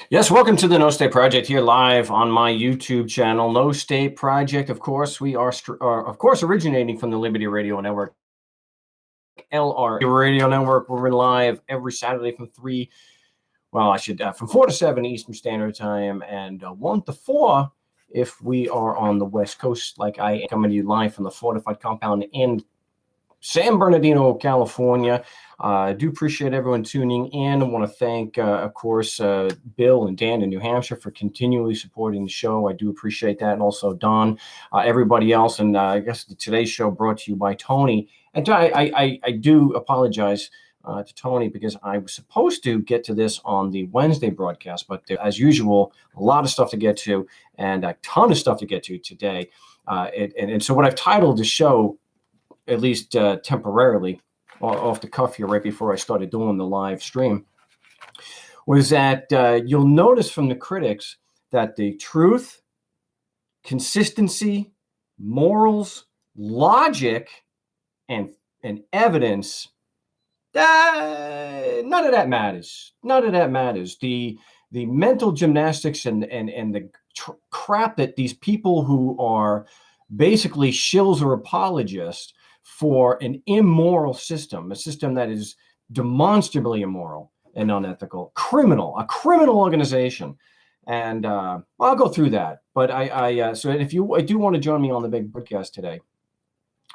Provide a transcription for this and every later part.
Yes, welcome to the No State Project here live on my YouTube channel. No State Project, of course, we are, originating from the Liberty Radio Network, LR Radio Network. We're live every Saturday from from 4 to 7 Eastern Standard Time, and 1 to 4 if we are on the West Coast, like I am coming to you live from the Fortified Compound in San Bernardino, California. I do appreciate everyone tuning in. I want to thank, of course, Bill and Dan in New Hampshire for continually supporting the show. I do appreciate that. And also Don, everybody else. And I guess today's show brought to you by Tony. And I do apologize to Tony because I was supposed to get to this on the Wednesday broadcast. But as usual, a lot of stuff to get to and a ton of stuff to get to today. And so what I've titled the show, at least temporarily, off the cuff here, right before I started doing the live stream, was that you'll notice from the critics that the truth, consistency, morals, logic, and evidence, none of that matters. None of that matters. The mental gymnastics and the crap that these people who are basically shills or apologists for an immoral system, a system that is demonstrably immoral and unethical, a criminal organization. And I'll go through that. But so if you do want to join me on the big broadcast today,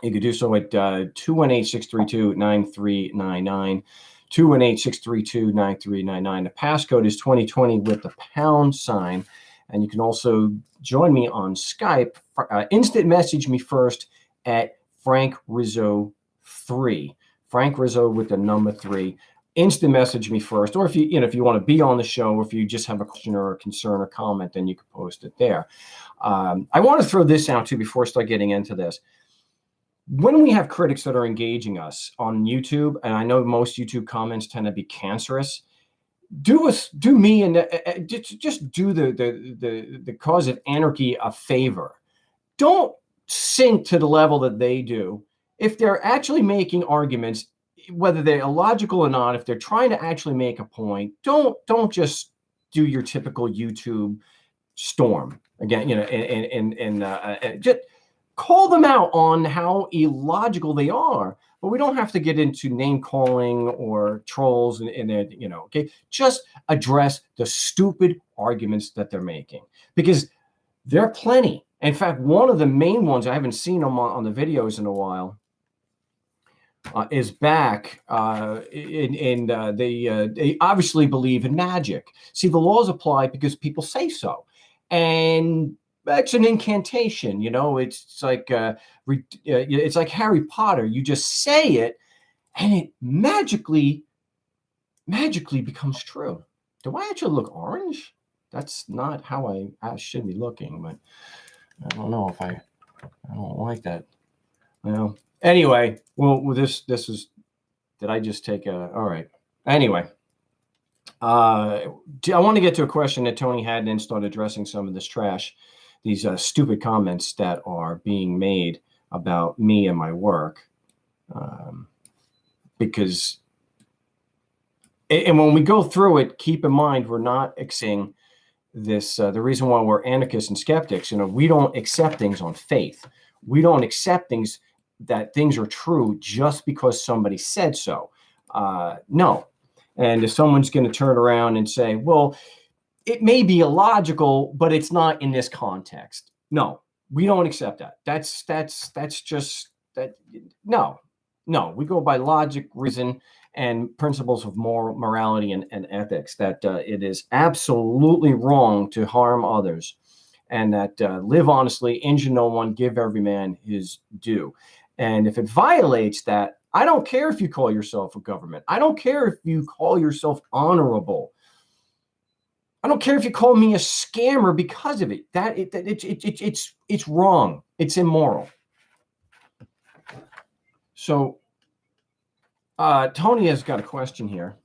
you could do so at 218-632-9399, 218-632-9399. The passcode is 2020 with the pound sign. And you can also join me on Skype. Instant message me first at Frank Rizzo 3. Frank Rizzo with the number 3. Instant message me first, or if you want to be on the show, or if you just have a question or a concern or comment, then you can post it there. I want to throw this out too before I start getting into this. When we have critics that are engaging us on YouTube, and I know most YouTube comments tend to be cancerous, do me and just do the cause of anarchy a favor. Don't sink to the level that they do. If they're actually making arguments, whether they're illogical or not, if they're trying to actually make a point, don't just do your typical YouTube storm again. And just call them out on how illogical they are. But we don't have to get into name calling or trolls okay? Just address the stupid arguments that they're making, because there are plenty. In fact, one of the main ones, I haven't seen them on the videos in a while, is back. They obviously believe in magic. See, the laws apply because people say so. And that's an incantation, it's like Harry Potter. You just say it and it magically becomes true. Do I actually look orange? That's not how I should be looking, but I don't know if I don't like that. Well, anyway, this is, did I just take all right. Anyway, I want to get to a question that Tony had and then start addressing some of this trash, these stupid comments that are being made about me and my work. Because, and when we go through it, keep in mind, we're not accepting this. The reason why we're anarchists and skeptics, we don't accept things on faith. We don't accept things that things are true just because somebody said so. No. And if someone's going to turn around and say, well, it may be illogical, but it's not in this context. No, we don't accept that. That's just that. No, we go by logic, reason, and principles of morality and ethics, that it is absolutely wrong to harm others, and that live honestly, injure no one, give every man his due. And if it violates that, I don't care if you call yourself a government. I don't care if you call yourself honorable. I don't care if you call me a scammer because of it. It's wrong. It's immoral. So Tony has got a question here.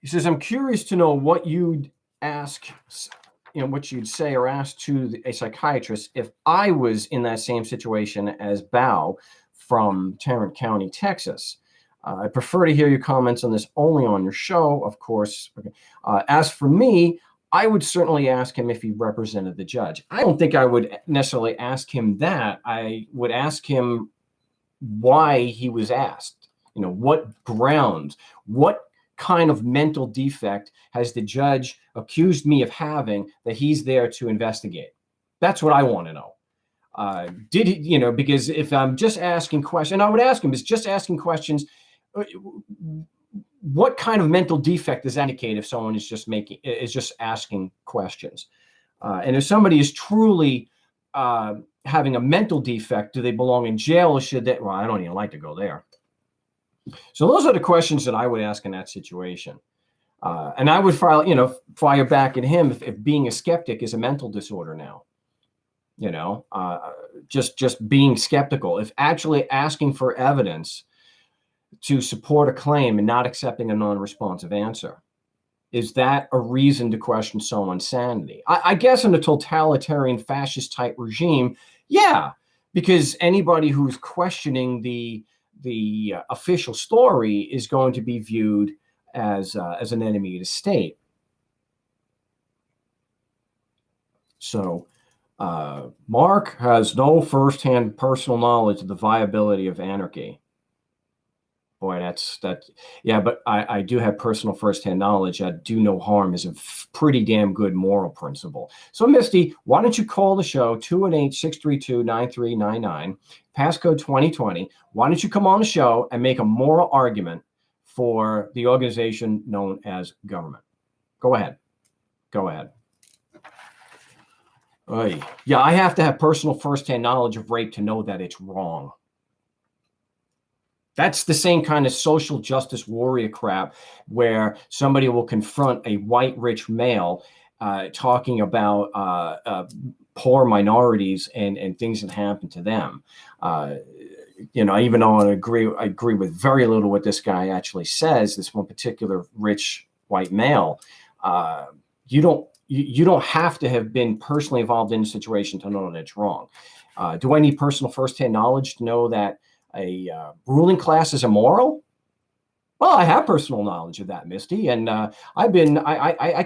He says, I'm curious to know what you'd ask, what you'd say or ask to a psychiatrist if I was in that same situation as Bao from Tarrant County, Texas. I prefer to hear your comments on this only on your show, of course. Okay. As for me, I would certainly ask him if he represented the judge. I don't think I would necessarily ask him that. I would ask him why he was asked. What grounds, what kind of mental defect has the judge accused me of having that he's there to investigate? That's what I want to know. Did he, because if I'm just asking questions, and I would ask him, is just asking questions, what kind of mental defect does that indicate if someone is just asking questions? And if somebody is truly having a mental defect, do they belong in jail, or should they? Well, I don't even like to go there. So those are the questions that I would ask in that situation. And I would fire back at him if being a skeptic is a mental disorder now. Just being skeptical. If actually asking for evidence to support a claim and not accepting a non-responsive answer, is that a reason to question someone's sanity? I guess in a totalitarian fascist type regime, yeah, because anybody who's questioning the official story is going to be viewed as an enemy of the state. So Mark has no firsthand personal knowledge of the viability of anarchy. Boy, that's. Yeah, but I do have personal firsthand knowledge that do no harm is a pretty damn good moral principle. So, Misty, why don't you call the show 218-632-9399, passcode 2020. Why don't you come on the show and make a moral argument for the organization known as government? Go ahead. Go ahead. Oy. Yeah, I have to have personal firsthand knowledge of rape to know that it's wrong. That's the same kind of social justice warrior crap where somebody will confront a white rich male talking about poor minorities and things that happen to them. Even though I agree with very little what this guy actually says, this one particular rich white male, you don't have to have been personally involved in the situation to know that it's wrong. Do I need personal firsthand knowledge to know that a ruling class is immoral? Well, I have personal knowledge of that, Misty, and I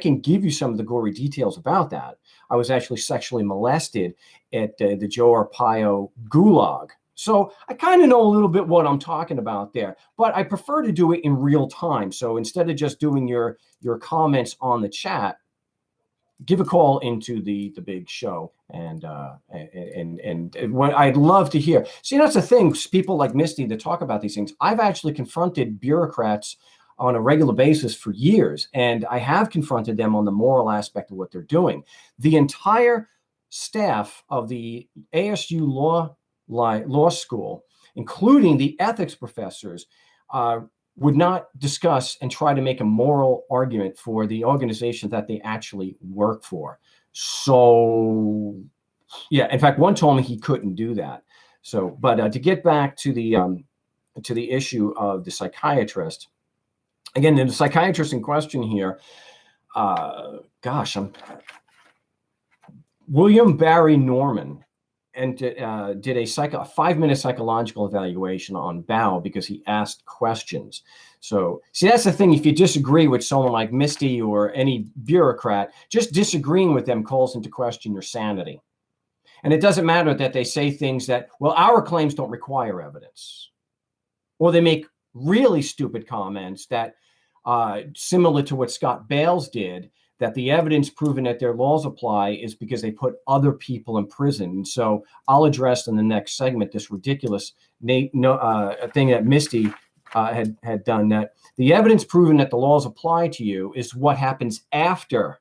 can give you some of the gory details about that. I was actually sexually molested at the Joe Arpaio gulag. So I kind of know a little bit what I'm talking about there, but I prefer to do it in real time. So instead of just doing your comments on the chat, give a call into the big show and what I'd love to hear. See, that's the thing. People like Misty that talk about these things. I've actually confronted bureaucrats on a regular basis for years, and I have confronted them on the moral aspect of what they're doing. The entire staff of the ASU law school, including the ethics professors, would not discuss and try to make a moral argument for the organization that they actually work for. So, yeah, in fact, one told me he couldn't do that. So, but to get back to the issue of the psychiatrist, again, the psychiatrist in question here, William Barry Norman, and did a 5-minute psychological evaluation on Bao because he asked questions. So, see, that's the thing. If you disagree with someone like Misty or any bureaucrat, just disagreeing with them calls into question your sanity. And it doesn't matter that they say things that, well, our claims don't require evidence. Or they make really stupid comments that, similar to what Scott Bales did, that the evidence proving that their laws apply is because they put other people in prison. And so I'll address in the next segment this ridiculous thing that Misty had done, that the evidence proving that the laws apply to you is what happens after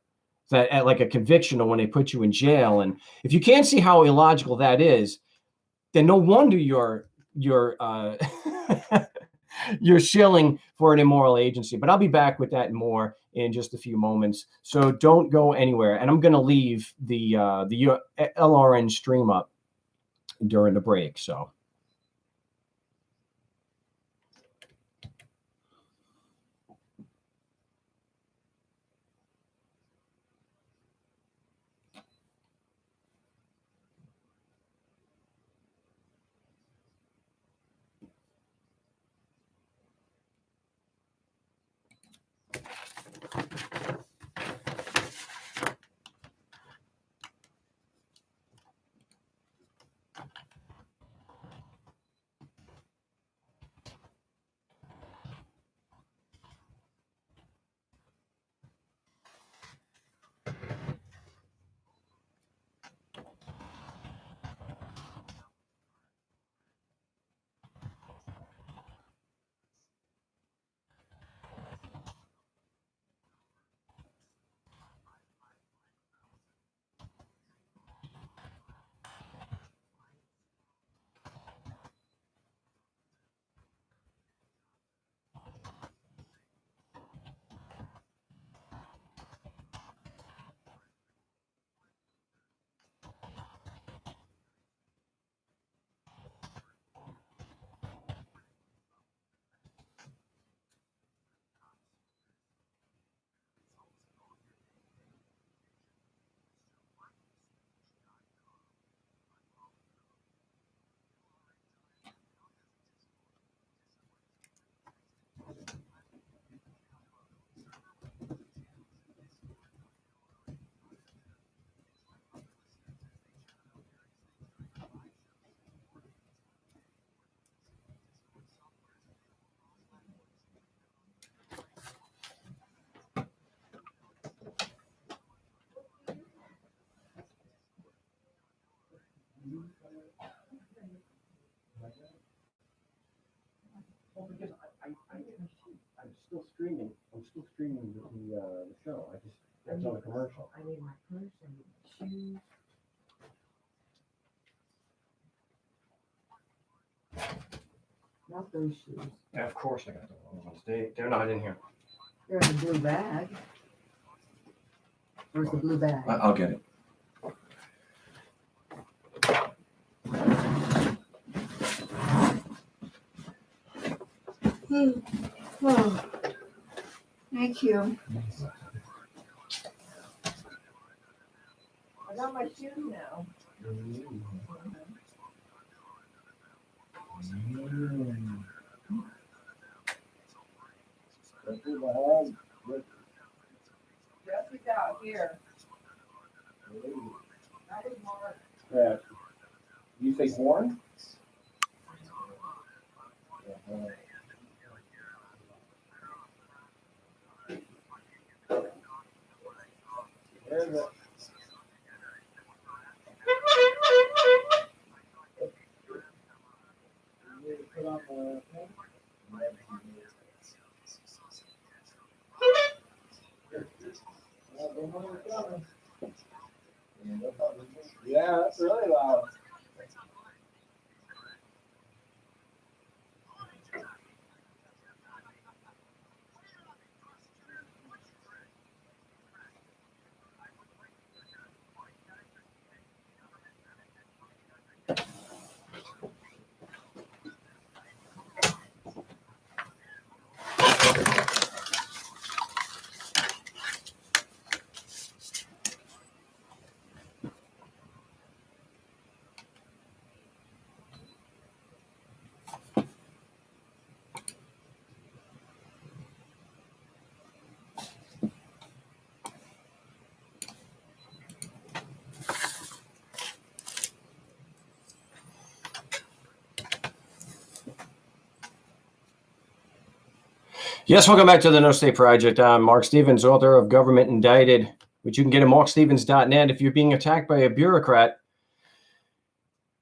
that, like a conviction or when they put you in jail. And if you can't see how illogical that is, then no wonder you're you're shilling for an immoral agency. But I'll be back with that and more in just a few moments. So don't go anywhere. And I'm going to leave the LRN stream up during the break. So. streaming the show. That's on a commercial. I need my purse and shoes. Not those shoes. Yeah, of course I got the wrong ones. They're not in here. They're in the blue bag. Where's the blue bag? I'll get it. Oh, thank you. I got my shoes now. Jessica out here. That is Mark. Yeah. You say born? Yeah, that's really loud. Yes, welcome back to the No State Project. I'm Mark Stevens, author of Government Indicted, which you can get at markstevens.net. If you're being attacked by a bureaucrat,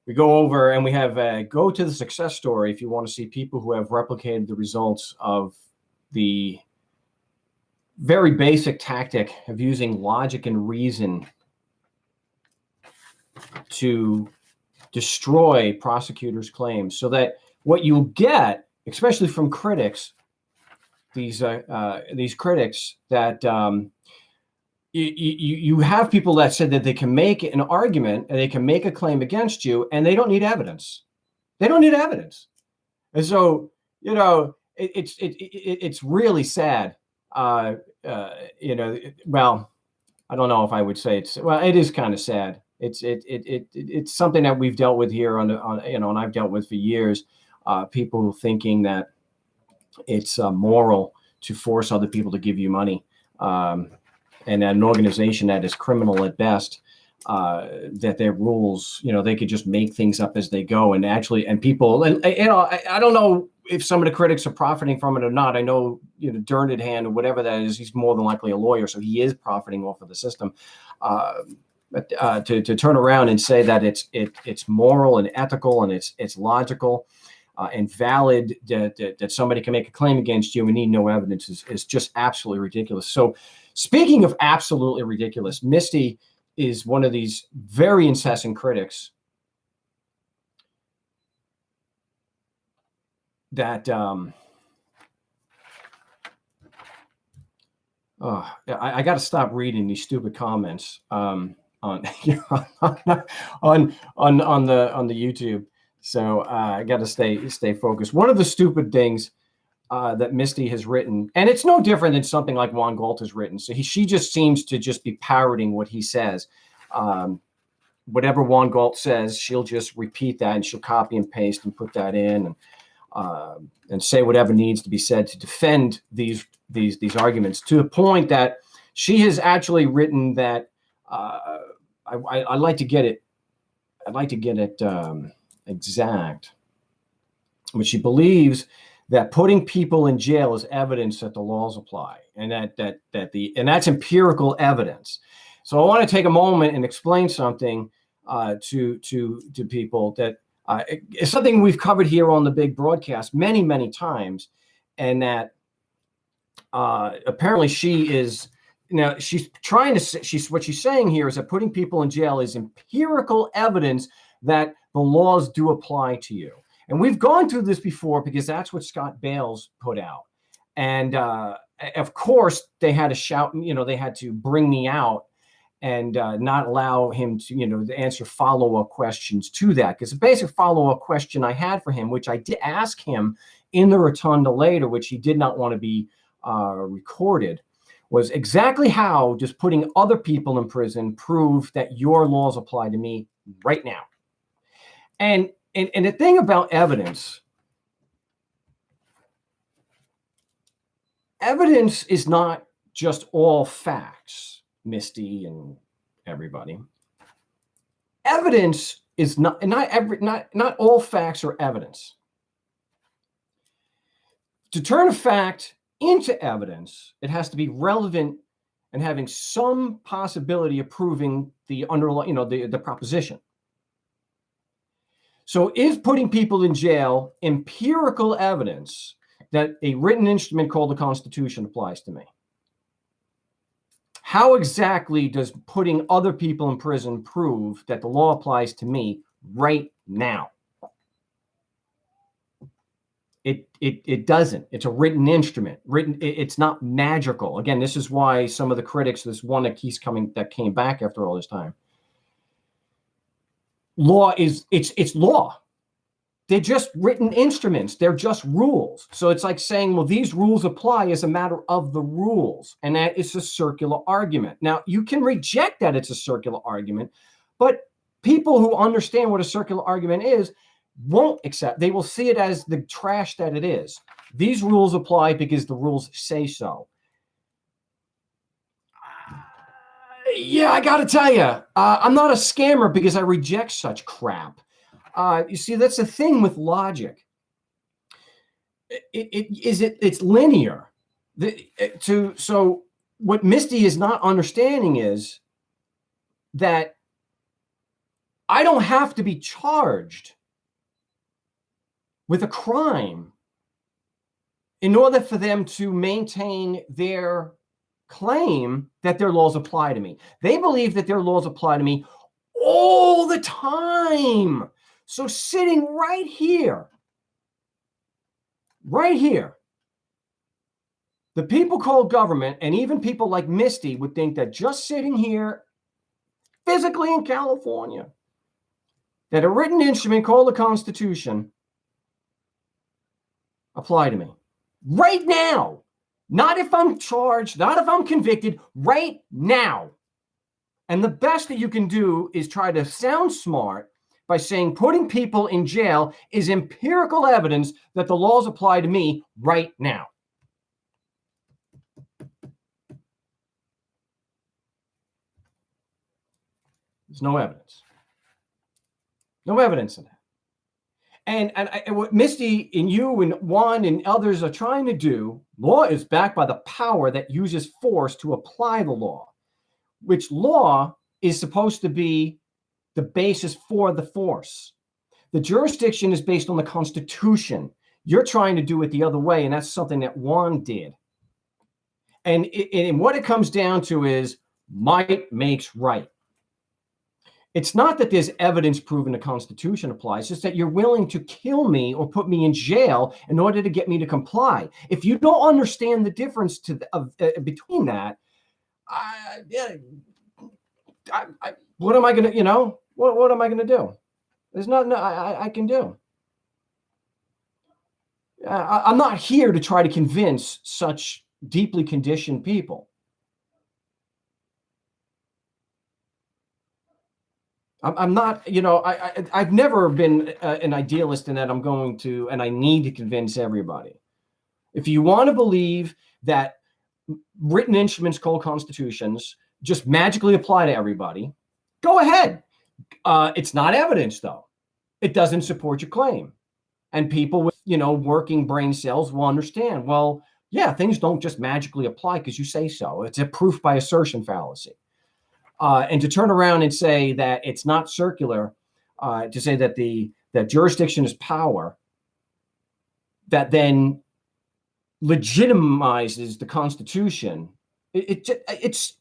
we go over and we have go to the success story if you want to see people who have replicated the results of the very basic tactic of using logic and reason to destroy prosecutors' claims, so that what you'll get, especially from critics, these critics, that you have people that said that they can make an argument and they can make a claim against you, and they don't need evidence. They don't need evidence, and so it's really sad. Well, I don't know if I would say it is kind of sad. It's something that we've dealt with here and I've dealt with for years. People thinking that it's moral to force other people to give you money, and an organization that is criminal at best, that their rules, they could just make things up as they go, and people, I don't know if some of the critics are profiting from it or not. I know, Dernanhan or whatever that is, he's more than likely a lawyer, so he is profiting off of the system. But to turn around and say that it's moral and ethical and it's logical and valid that somebody can make a claim against you and need no evidence is just absolutely ridiculous. So, speaking of absolutely ridiculous, Misty is one of these very incessant critics that I got to stop reading these stupid comments on on the YouTube. So I got to stay focused. One of the stupid things that Misty has written, and it's no different than something like Juan Galt has written. So she just seems to just be parroting what he says. Whatever Juan Galt says, she'll just repeat that, and she'll copy and paste and put that in, and say whatever needs to be said to defend these arguments, to the point that she has actually written that I'd like to get it. I'd like to get it exact, but she believes that putting people in jail is evidence that the laws apply, and that's empirical evidence. So I want to take a moment and explain something to people that it's something we've covered here on the big broadcast many times, and that apparently she is now she's trying to she's what she's saying here is that putting people in jail is empirical evidence that the laws do apply to you. And we've gone through this before because that's what Scott Bales put out. And of course, they had to shout, they had to bring me out and not allow him to, to answer follow-up questions to that. Because the basic follow-up question I had for him, which I did ask him in the rotunda later, which he did not want to be recorded, was exactly how does putting other people in prison prove that your laws apply to me right now? And the thing about evidence is not just all facts, Misty and everybody. Evidence is not all facts are evidence. To turn a fact into evidence, it has to be relevant and having some possibility of proving the underlying, the proposition. So is putting people in jail empirical evidence that a written instrument called the Constitution applies to me? How exactly does putting other people in prison prove that the law applies to me right now? It doesn't. It's a written instrument. It's not magical. Again, this is why some of the critics, this one that came back after all this time. Law is it's law. They're just written instruments. They're just rules. So it's like saying, well, these rules apply as a matter of the rules. And that is a circular argument. Now, you can reject that it's a circular argument, but people who understand what a circular argument is won't accept. They will see it as the trash that it is. These rules apply because the rules say so. Yeah, I got to tell you, I'm not a scammer because I reject such crap. You see, that's the thing with logic. It's linear. So what Misty is not understanding is that I don't have to be charged with a crime in order for them to maintain their claim that their laws apply to me. They believe that their laws apply to me all the time. So sitting right here, the people called government, and even people like Misty would think that just sitting here physically in California, that a written instrument called the Constitution apply to me right now. Not if I'm charged, not if I'm convicted, right now. And the best that you can do is try to sound smart by saying putting people in jail is empirical evidence that the laws apply to me right now. There's no evidence. No evidence of that. And what Misty and you and Juan and others are trying to do, law is backed by the power that uses force to apply the law, which law is supposed to be the basis for the force. The jurisdiction is based on the Constitution. You're trying to do it the other way, and that's something that Juan did. And what it comes down to is might makes right. It's not that there's evidence proving the Constitution applies, it's just that you're willing to kill me or put me in jail in order to get me to comply. If you don't understand the difference between that, what am I going to, what am I going to do? There's nothing I can do. I'm not here to try to convince such deeply conditioned people. I'm not, I've never been an idealist in that I'm going to, and I need to convince everybody. If you want to believe that written instruments called constitutions just magically apply to everybody, go ahead. It's not evidence, though. It doesn't support your claim. And people with, working brain cells will understand, well, yeah, things don't just magically apply because you say so. It's a proof by assertion fallacy. And to turn around and say that it's not circular, to say that that jurisdiction is power, that then legitimizes the Constitution. It's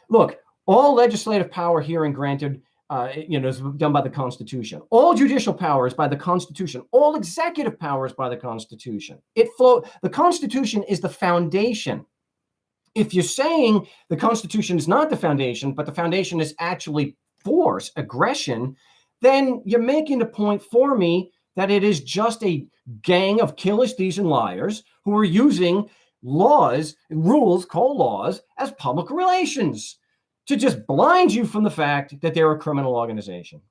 look, all legislative power herein granted, is done by the Constitution. All judicial power is by the Constitution. All executive power is by the Constitution. The Constitution is the foundation. If you're saying the Constitution is not the foundation, but the foundation is actually force, aggression, then you're making the point for me that it is just a gang of killers, thieves, and liars who are using rules called laws, as public relations to just blind you from the fact that they're a criminal organization.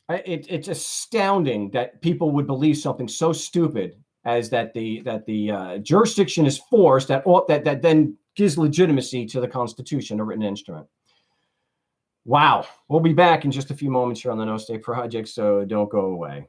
It's astounding that people would believe something so stupid as that the jurisdiction is forced, that then gives legitimacy to the Constitution, a written instrument. Wow. We'll be back in just a few moments here on the No State Project, so don't go away.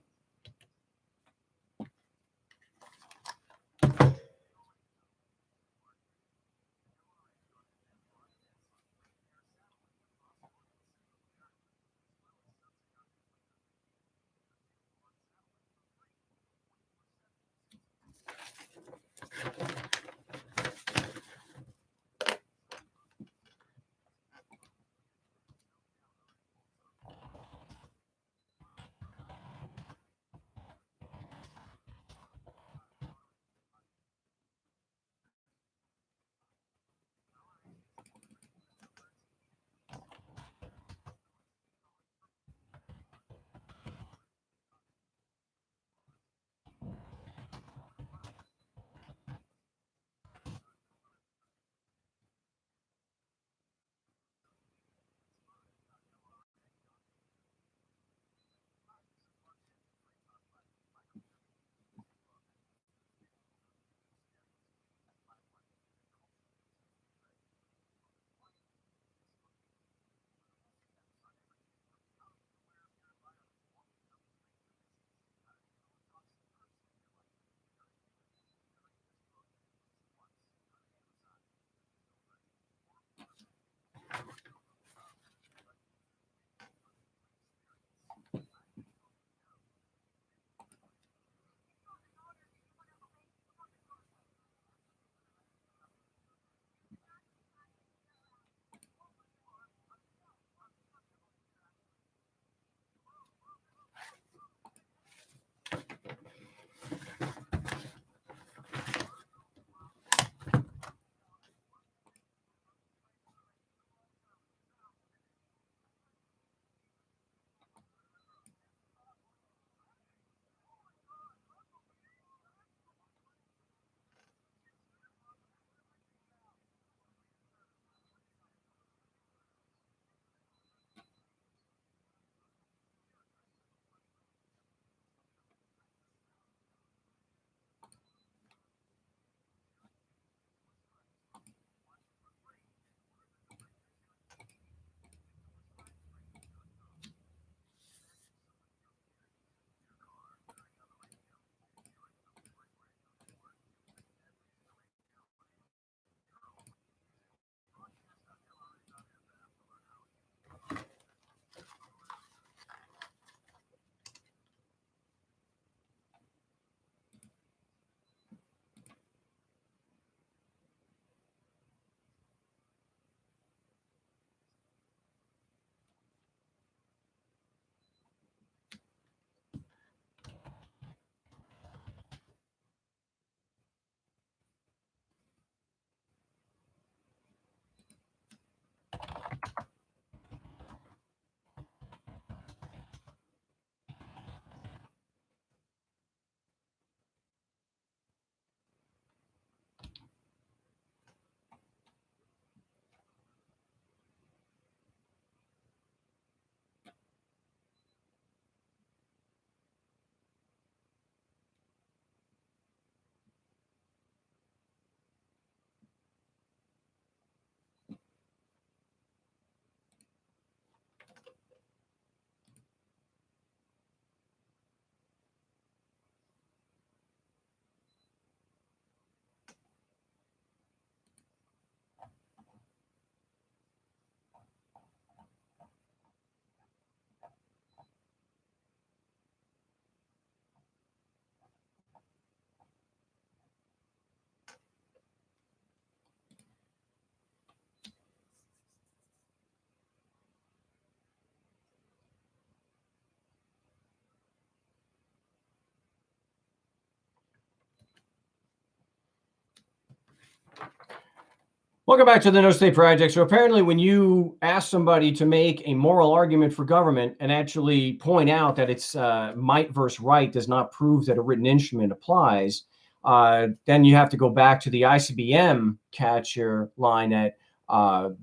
Welcome back to the No State Project. So apparently when you ask somebody to make a moral argument for government and actually point out that it's might versus right does not prove that a written instrument applies, then you have to go back to the ICBM catcher line at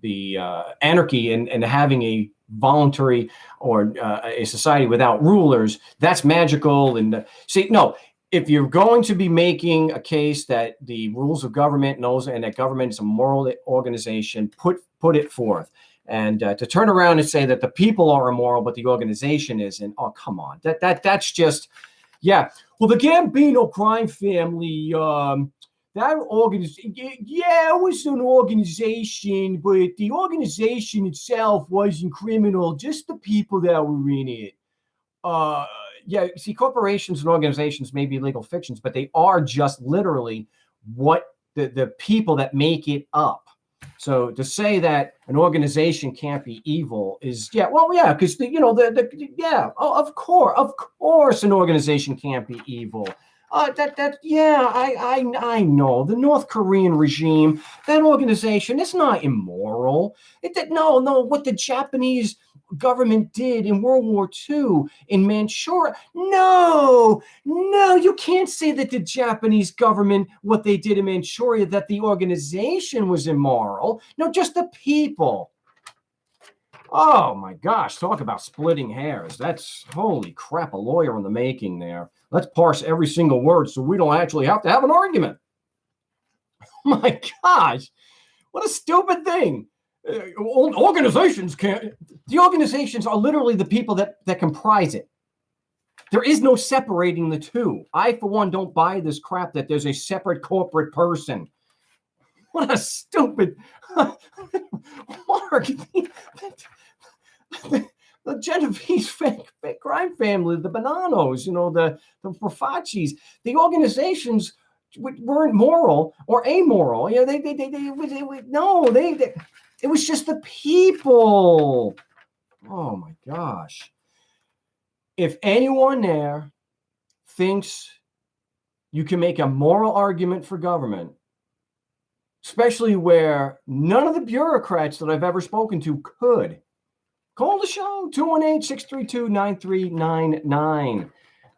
the anarchy and having a voluntary or a society without rulers. That's magical. And see, no, if you're going to be making a case that the rules of government knows and that government is a moral organization, put it forth. And to turn around and say that the people are immoral, but the organization isn't, oh, come on. That's just, yeah. Well, the Gambino crime family, that organization, yeah, it was an organization, but the organization itself wasn't criminal, just the people that were in it. Yeah, see, corporations and organizations may be legal fictions, but they are just literally what the people that make it up. So to say that an organization can't be evil is, yeah, well, yeah, because yeah, oh, of course, an organization can't be evil. Yeah, I know the North Korean regime, that organization, it's not immoral. No, what the Japanese government did in World War II in Manchuria. No, you can't say that the Japanese government, what they did in Manchuria, that the organization was immoral. No, just the people. Oh my gosh, talk about splitting hairs. That's, holy crap, a lawyer in the making there. Let's parse every single word so we don't actually have to have an argument. Oh my gosh, what a stupid thing. Organizations can't, the organizations are literally the people that comprise it. There is no separating the two. I, for one, don't buy this crap that there's a separate corporate person. What a stupid Mark. The Genovese fake crime family, the Bonanos, the Profacis, the organizations weren't moral or amoral. It was just the people. Oh my gosh. If anyone there thinks you can make a moral argument for government, especially where none of the bureaucrats that I've ever spoken to could, call the show, 218-632-9399.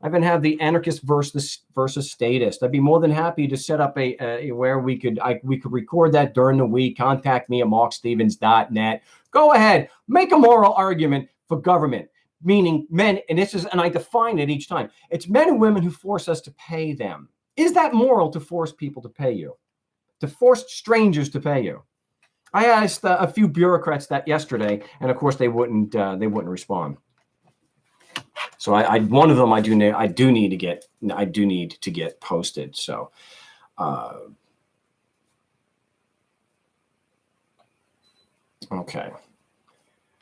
I even have the anarchist versus statist. I'd be more than happy to set up a where we could record that during the week. Contact me at markstevens.net. Go ahead, make a moral argument for government, meaning men, and I define it each time. It's men and women who force us to pay them. Is that moral to force people to pay you? To force strangers to pay you? I asked a few bureaucrats that yesterday, and of course they wouldn't respond. So one of them I do need to get posted. So okay.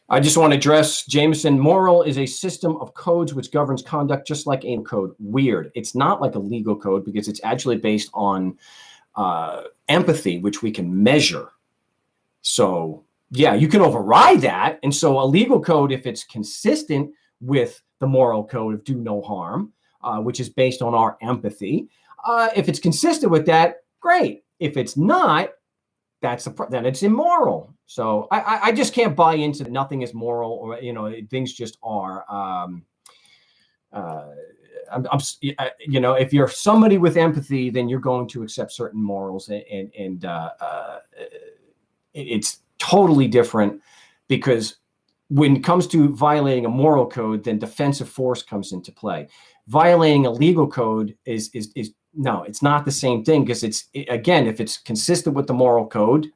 I just want to address Jameson. Moral is a system of codes which governs conduct just like a code. Weird. It's not like a legal code because it's actually based on empathy, which we can measure. So yeah, you can override that. And so a legal code, if it's consistent with the moral code of do no harm, which is based on our empathy, if it's consistent with that, great. If it's not, then it's immoral. So I just can't buy into nothing is moral, or things just are. If you're somebody with empathy, then you're going to accept certain morals, and it's totally different, because when it comes to violating a moral code, then defensive force comes into play. Violating a legal code is no, it's not the same thing, because again, if it's consistent with the moral code,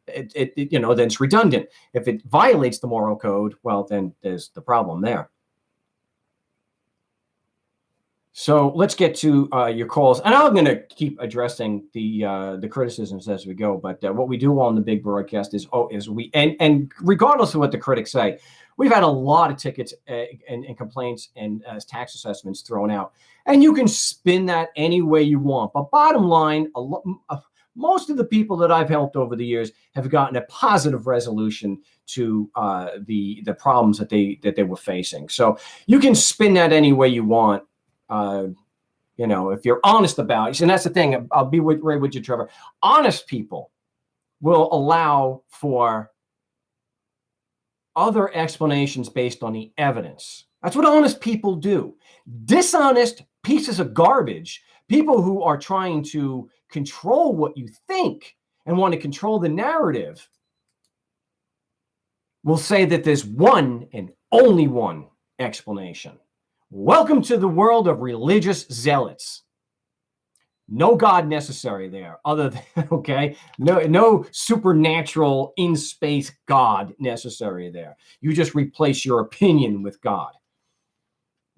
then it's redundant. If it violates the moral code, well, then there's the problem there. So let's get to your calls, and I'm going to keep addressing the criticisms as we go. But what we do on the big broadcast is and regardless of what the critics say, we've had a lot of tickets and complaints and tax assessments thrown out, and you can spin that any way you want. But bottom line, most of the people that I've helped over the years have gotten a positive resolution to the problems that they were facing. So you can spin that any way you want. You know, if you're honest about it, and that's the thing. I'll be right with you, Trevor. Honest people will allow for other explanations based on the evidence. That's what honest people do. Dishonest pieces of garbage, people who are trying to control what you think and want to control the narrative, will say that there's one and only one explanation. Welcome to the world of religious zealots. No God necessary there, other than, okay, no supernatural in space God necessary there. You just replace your opinion with God.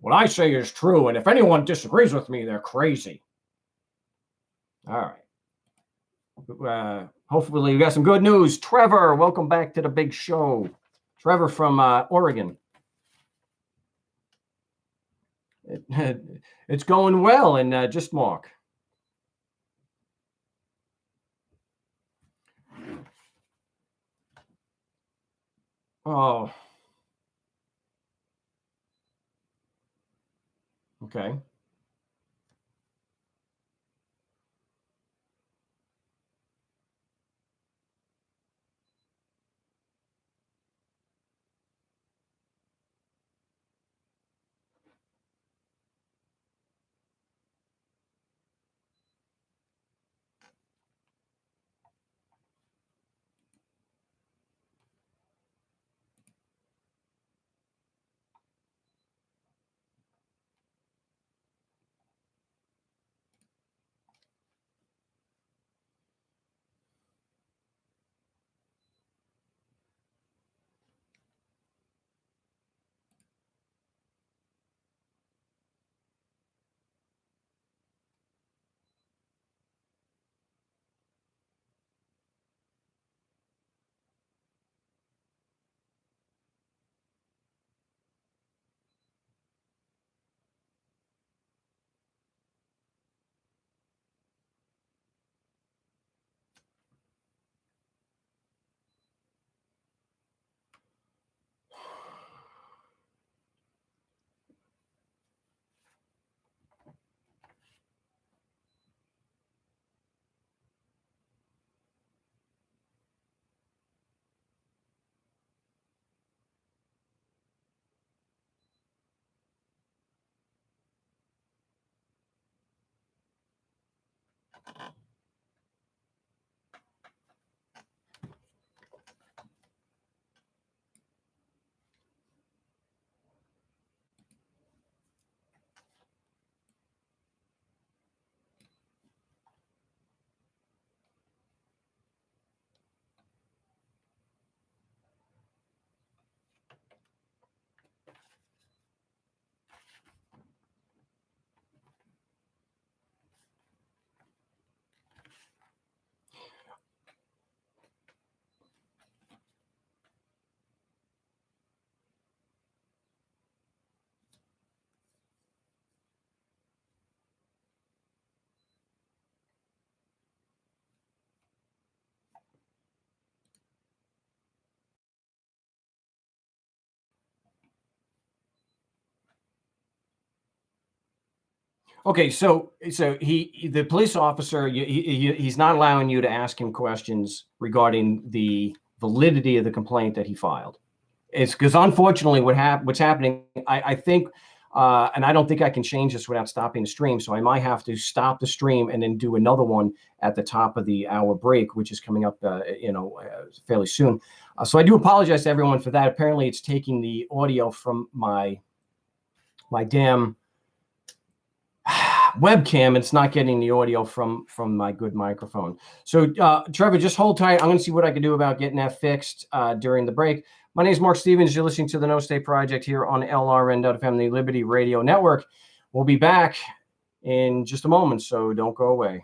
What I say is true, and if anyone disagrees with me, they're crazy. All right. Hopefully you got some good news. Trevor, welcome back to the big show. Trevor from Oregon. It's going well, and just Mark. Oh. Okay. Okay, so the police officer, he's not allowing you to ask him questions regarding the validity of the complaint that he filed. It's because unfortunately what's happening, I think, and I don't think I can change this without stopping the stream, so I might have to stop the stream and then do another one at the top of the hour break, which is coming up, fairly soon. So I do apologize to everyone for that. Apparently, it's taking the audio from my damn webcam. It's not getting the audio from my good microphone. So Trevor, just hold tight. I'm going to see what I can do about getting that fixed during the break. My name is Mark Stevens. You're listening to the No State Project here on LRN.FM, the Liberty Radio Network. We'll be back in just a moment, so don't go away.